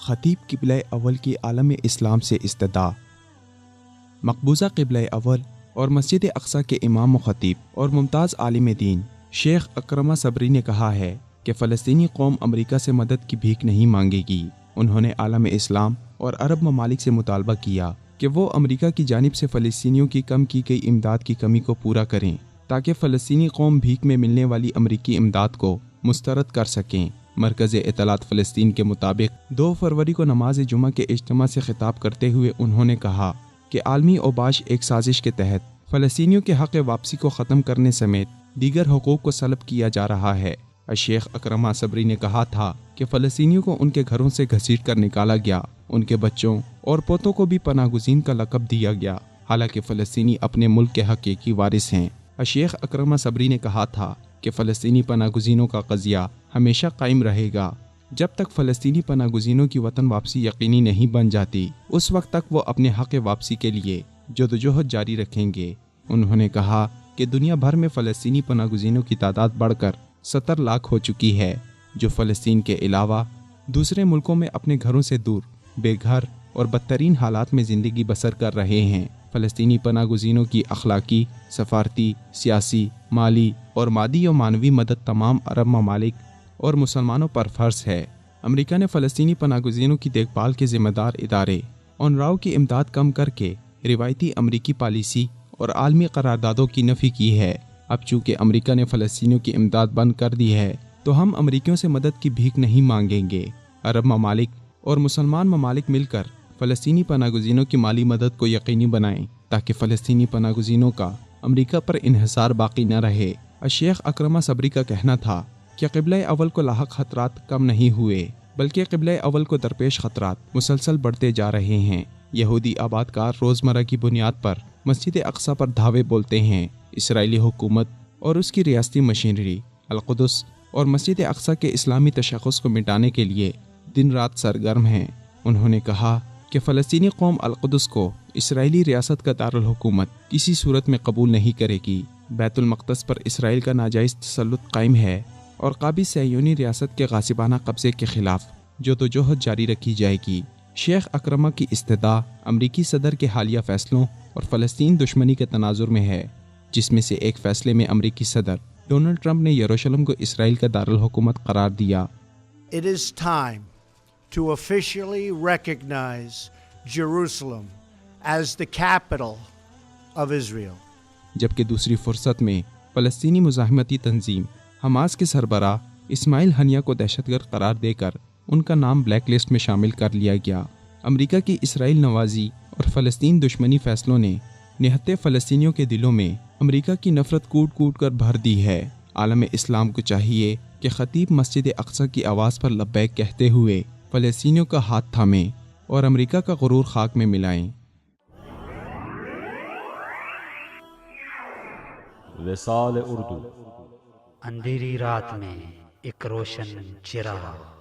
خطیب قبلہ اول کی عالم اسلام سے استدعا۔ مقبوضہ قبلہ اول اور مسجد اقصی کے امام و خطیب اور ممتاز عالم دین شیخ اکرمہ صبری نے کہا ہے کہ فلسطینی قوم امریکہ سے مدد کی بھیک نہیں مانگے گی۔ انہوں نے عالم اسلام اور عرب ممالک سے مطالبہ کیا کہ وہ امریکہ کی جانب سے فلسطینیوں کی کم کی گئی امداد کی کمی کو پورا کریں تاکہ فلسطینی قوم بھیک میں ملنے والی امریکی امداد کو مسترد کر سکیں۔ مرکز اطلاعات فلسطین کے مطابق 2 فروری کو نماز جمعہ کے اجتماع سے خطاب کرتے ہوئے انہوں نے کہا کہ عالمی اوباش ایک سازش کے تحت فلسطینیوں کے حق واپسی کو ختم کرنے سمیت دیگر حقوق کو سلب کیا جا رہا ہے۔ شیخ اکرمہ صبری نے کہا تھا کہ فلسطینیوں کو ان کے گھروں سے گھسیٹ کر نکالا گیا، ان کے بچوں اور پوتوں کو بھی پناہ گزین کا لقب دیا گیا، حالانکہ فلسطینی اپنے ملک کے حقیقی وارث ہیں۔ شیخ اکرمہ صبری نے کہا تھا کہ فلسطینی پناہ گزینوں کا قضیہ ہمیشہ قائم رہے گا۔ جب تک فلسطینی پناہ گزینوں کی وطن واپسی یقینی نہیں بن جاتی، اس وقت تک وہ اپنے حق واپسی کے لیے جدوجہد جاری رکھیں گے۔ انہوں نے کہا کہ دنیا بھر میں فلسطینی پناہ گزینوں کی تعداد بڑھ کر 70 لاکھ ہو چکی ہے، جو فلسطین کے علاوہ دوسرے ملکوں میں اپنے گھروں سے دور، بے گھر اور بدترین حالات میں زندگی بسر کر رہے ہیں۔ فلسطینی پناہ گزینوں کی اخلاقی، سفارتی، سیاسی، مالی اور مادی و معنوی مدد تمام عرب ممالک اور مسلمانوں پر فرض ہے۔ امریکہ نے فلسطینی پناہ گزینوں کی دیکھ بھال کے ذمہ دار ادارے اونروا کی امداد کم کر کے روایتی امریکی پالیسی اور عالمی قراردادوں کی نفی کی ہے۔ اب چونکہ امریکہ نے فلسطینیوں کی امداد بند کر دی ہے تو ہم امریکیوں سے مدد کی بھیک نہیں مانگیں گے۔ عرب ممالک اور مسلمان ممالک مل کر فلسطینی پناہ گزینوں کی مالی مدد کو یقینی بنائیں تاکہ فلسطینی پناہ گزینوں کا امریکہ پر انحصار باقی نہ رہے۔ شیخ اکرمہ صبری کا کہنا تھا کہ قبلہ اول کو لاحق خطرات کم نہیں ہوئے، بلکہ قبلہ اول کو درپیش خطرات مسلسل بڑھتے جا رہے ہیں۔ یہودی آباد کار روزمرہ کی بنیاد پر مسجد اقصی پر دھاوے بولتے ہیں۔ اسرائیلی حکومت اور اس کی ریاستی مشینری القدس اور مسجد اقصی کے اسلامی تشخص کو مٹانے کے لیے دن رات سرگرم ہیں۔ انہوں نے کہا کہ فلسطینی قوم القدس کو اسرائیلی ریاست کا دارالحکومت کسی صورت میں قبول نہیں کرے گی۔ بیت المقدس پر اسرائیل کا ناجائز تسلط قائم ہے اور قابض صہیونی ریاست کے غاصبانہ قبضے کے خلاف جدوجہد جاری رکھی جائے گی۔ شیخ اکرمہ کی استدعا امریکی صدر کے حالیہ فیصلوں اور فلسطین دشمنی کے تناظر میں ہے، جس میں سے ایک فیصلے میں امریکی صدر ڈونلڈ ٹرمپ نے یروشلم کو اسرائیل کا دارالحکومت قرار دیا۔ It is time to officially recognize Jerusalem as the capital of Israel. جبکہ دوسری فرصت میں فلسطینی مزاحمتی تنظیم حماس کے سربراہ اسماعیل ہنیہ کو دہشت گرد قرار دے کر ان کا نام بلیک لسٹ میں شامل کر لیا گیا۔ امریکہ کی اسرائیل نوازی اور فلسطین دشمنی فیصلوں نے نہتے فلسطینیوں کے دلوں میں امریکہ کی نفرت کوٹ کوٹ کر بھر دی ہے۔ عالم اسلام کو چاہیے کہ خطیب مسجد اقصی کی آواز پر لبیک کہتے ہوئے فلسطینیوں کا ہاتھ تھامیں اور امریکہ کا غرور خاک میں ملائیں۔ وصال اردو، اندھیری رات میں ایک روشن چراغ۔